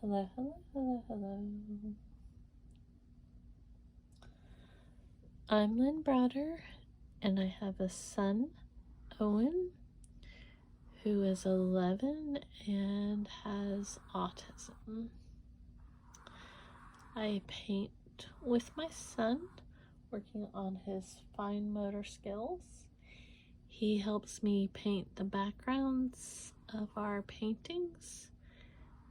Hello, hello, hello, hello. I'm Lynn Browder, and I have a son, Owen, who is 11 and has autism. I paint with my son, working on his fine motor skills. He helps me paint the backgrounds of our paintings,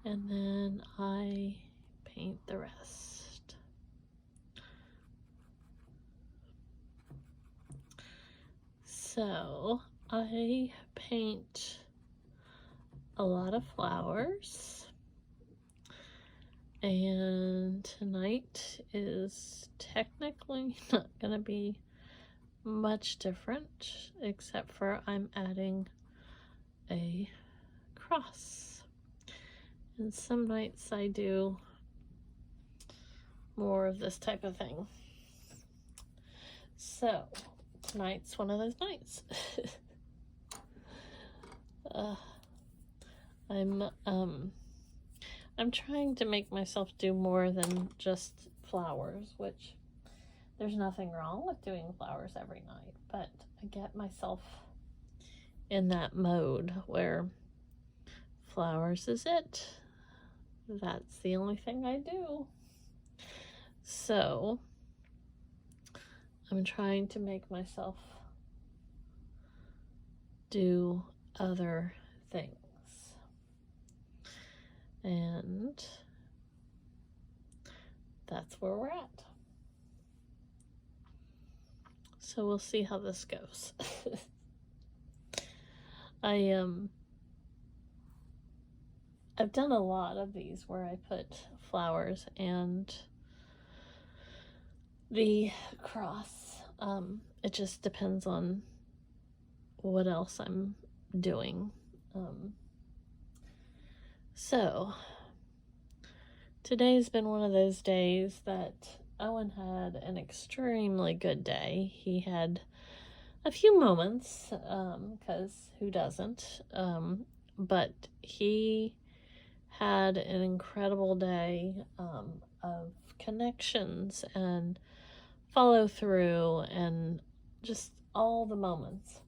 and then I paint the rest. So I paint a lot of flowers, and tonight is technically not going to be much different, except for I'm adding a cross. And some nights I do more of this type of thing. So tonight's one of those nights. I'm trying to make myself do more than just flowers, which there's nothing wrong with doing flowers every night, but I get myself in that mode where flowers is it. That's the only thing I do. So I'm trying to make myself do other things. And that's where we're at. So we'll see how this goes. I've done a lot of these where I put flowers and the cross. It just depends on what else I'm doing. So today's been one of those days that Owen had an extremely good day. He had a few moments, because who doesn't? But he had an incredible day of connections and follow through and just all the moments.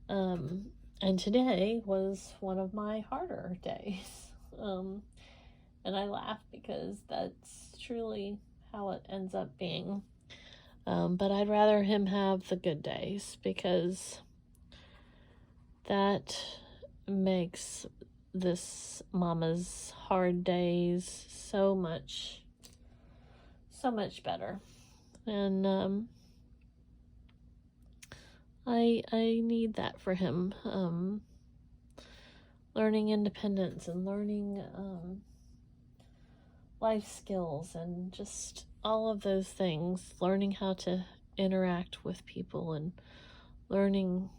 And today was one of my harder days. And I laugh because that's truly how it ends up being. But I'd rather him have the good days, because that makes this mama's hard days so much better. And I need that for him. Learning independence and learning life skills and just all of those things, learning how to interact with people and learning,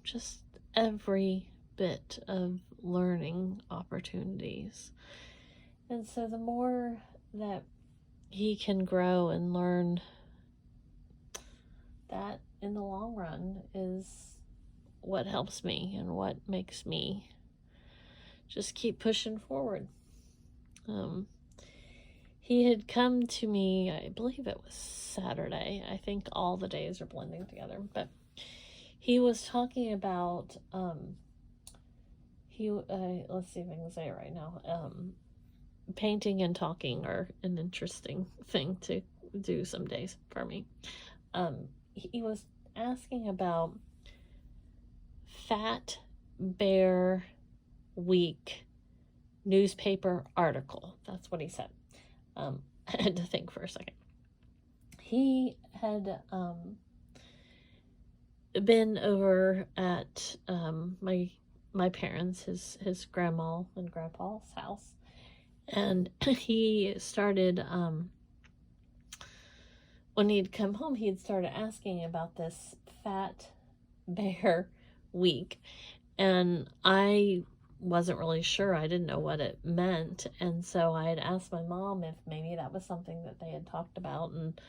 just every bit of learning opportunities. And so the more that he can grow and learn, that in the long run is what helps me and what makes me just keep pushing forward. He had come to me, I believe it was Saturday. I think all the days are blending together, but he was talking about, let's see if I can say it right now. Painting and talking are an interesting thing to do some days for me. He was asking about Fat Bear Week newspaper article. That's what he said. I had to think for a second. He had been over at my parents, his grandma and grandpa's house, and he started when he'd come home, he'd started asking about this Fat Bear Week, and I wasn't really sure. I didn't know what it meant, and so I had asked my mom if maybe that was something that they had talked about, and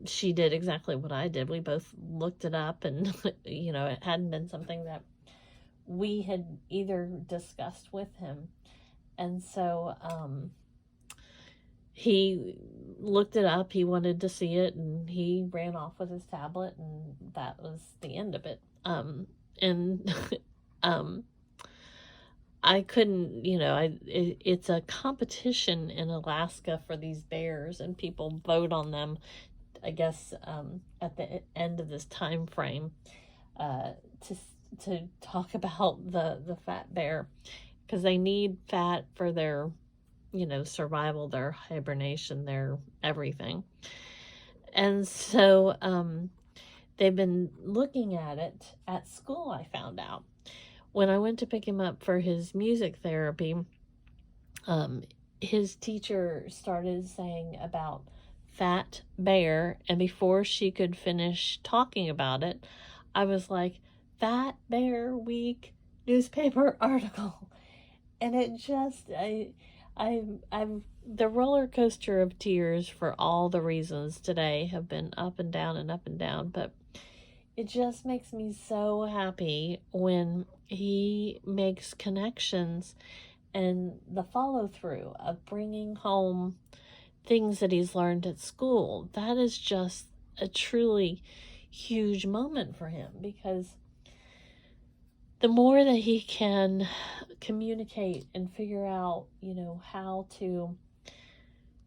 she did exactly what I did. We both looked it up, and it hadn't been something that we had either discussed with him. And so he looked it up. He wanted to see it, and he ran off with his tablet, and that was the end of it. And um, I couldn't, it's a competition in Alaska for these bears, and people vote on them, I guess, at the end of this time frame, to talk about the fat bear, because they need fat for their, survival, their hibernation, their everything. And so they've been looking at it at school, I found out. When I went to pick him up for his music therapy, his teacher started saying about fat bear, and before she could finish talking about it, I was like, Fat Bear Week newspaper article. And it just, I'm the roller coaster of tears for all the reasons today have been up and down and up and down, but it just makes me so happy when he makes connections and the follow through of bringing home things that he's learned at school. That is just a truly huge moment for him, because the more that he can communicate and figure out, how to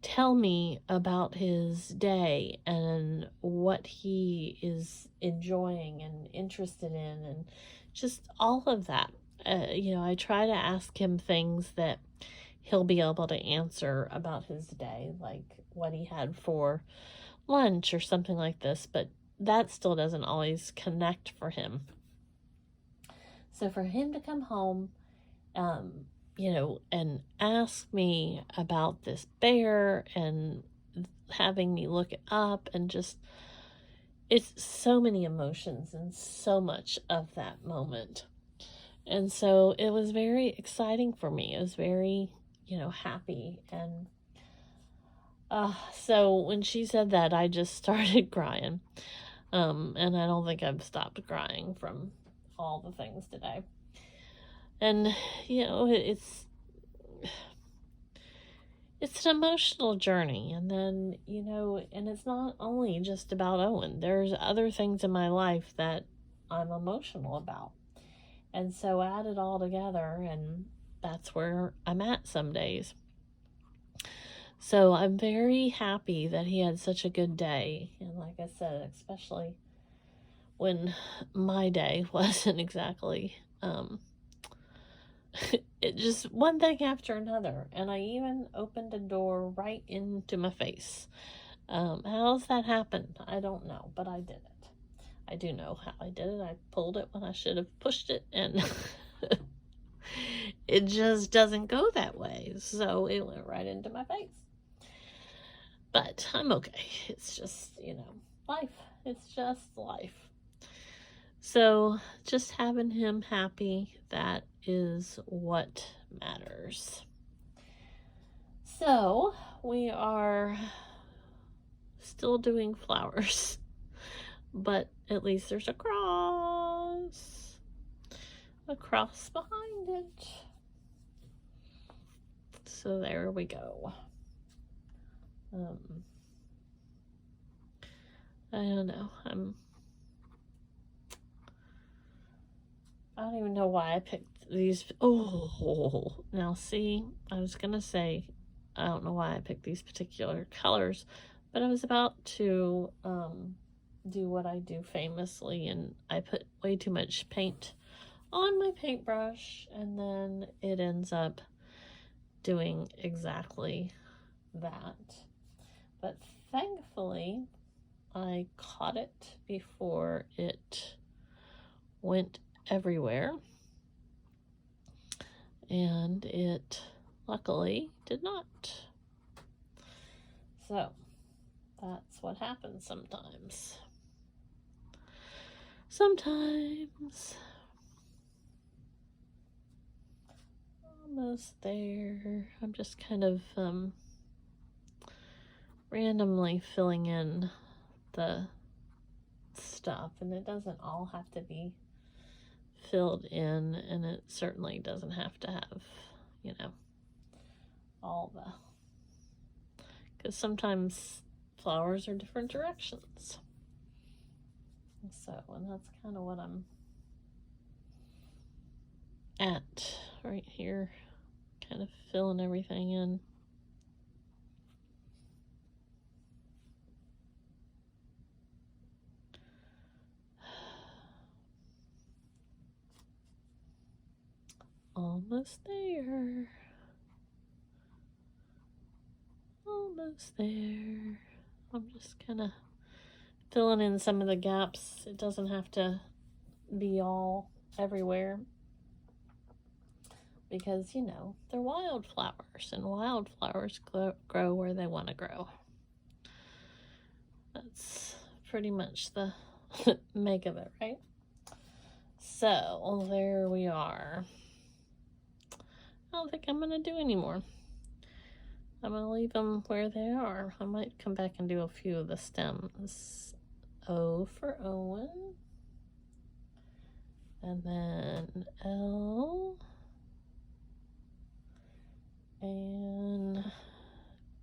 tell me about his day and what he is enjoying and interested in, and just all of that. I try to ask him things that he'll be able to answer about his day, like what he had for lunch or something like this, but that still doesn't always connect for him. So for him to come home, and ask me about this bear and having me look it up, and just, it's so many emotions and so much of that moment. And so it was very exciting for me. It was very, happy. And so when she said that, I just started crying. And I don't think I've stopped crying from all the things today. And, it's an emotional journey. And then, and it's not only just about Owen. There's other things in my life that I'm emotional about. And so add it all together, and that's where I'm at some days. So I'm very happy that he had such a good day. And like I said, especially when my day wasn't exactly, it just one thing after another. And I even opened a door right into my face. How's that happen? I don't know, but I did it. I do know how I did it. I pulled it when I should have pushed it, and it just doesn't go that way. So it went right into my face. But I'm okay. It's just, life. It's just life. So just having him happy, that is what matters. So we are still doing flowers, but at least there's a cross behind it. So there we go. I don't know. I don't even know why I picked these. Oh, now see, I was gonna say, I don't know why I picked these particular colors, but I was about to do what I do famously, and I put way too much paint on my paintbrush, and then it ends up doing exactly that. But thankfully, I caught it before it went everywhere, and it luckily did not. So that's what happens sometimes. Almost there. I'm just kind of randomly filling in the stuff, and it doesn't all have to be filled in, and it certainly doesn't have to have, all the, because sometimes flowers are different directions. So, and that's kind of what I'm at right here, kind of filling everything in. Almost there. Almost there. I'm just kind of filling in some of the gaps. It doesn't have to be all everywhere, because, you know, they're wildflowers, and wildflowers grow where they want to grow. That's pretty much the make of it, right? So there we are. I don't think I'm going to do any more. I'm going to leave them where they are. I might come back and do a few of the stems. O for Owen. And then L. And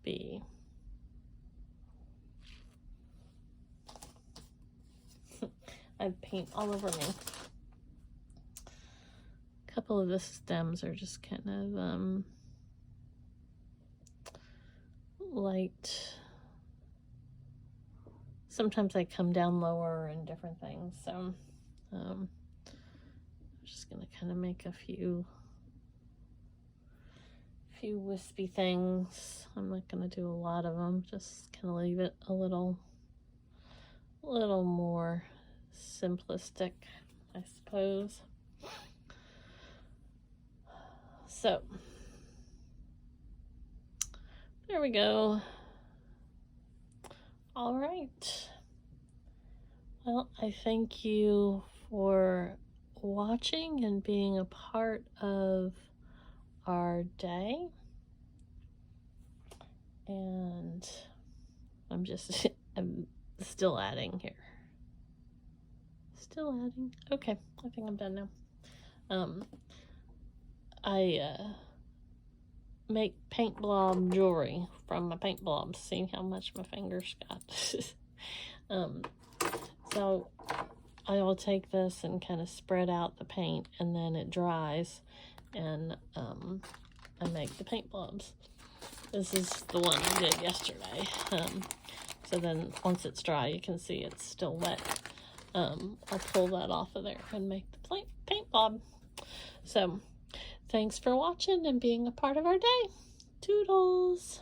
B. I have paint all over me. A couple of the stems are just kind of light. Sometimes they come down lower and different things, so I'm just gonna kind of make a few wispy things. I'm not gonna do a lot of them, just kind of leave it a little more simplistic, I suppose. So there we go. All right. Well, I thank you for watching and being a part of our day. And I'm still adding here. Still adding. Okay, I think I'm done now. I make paint blob jewelry from my paint blobs. See how much my fingers got. So I will take this and kind of spread out the paint, and then it dries, and I make the paint blobs. This is the one I did yesterday. So then once it's dry, you can see it's still wet. I'll pull that off of there and make the paint blob. So thanks for watching and being a part of our day. Toodles!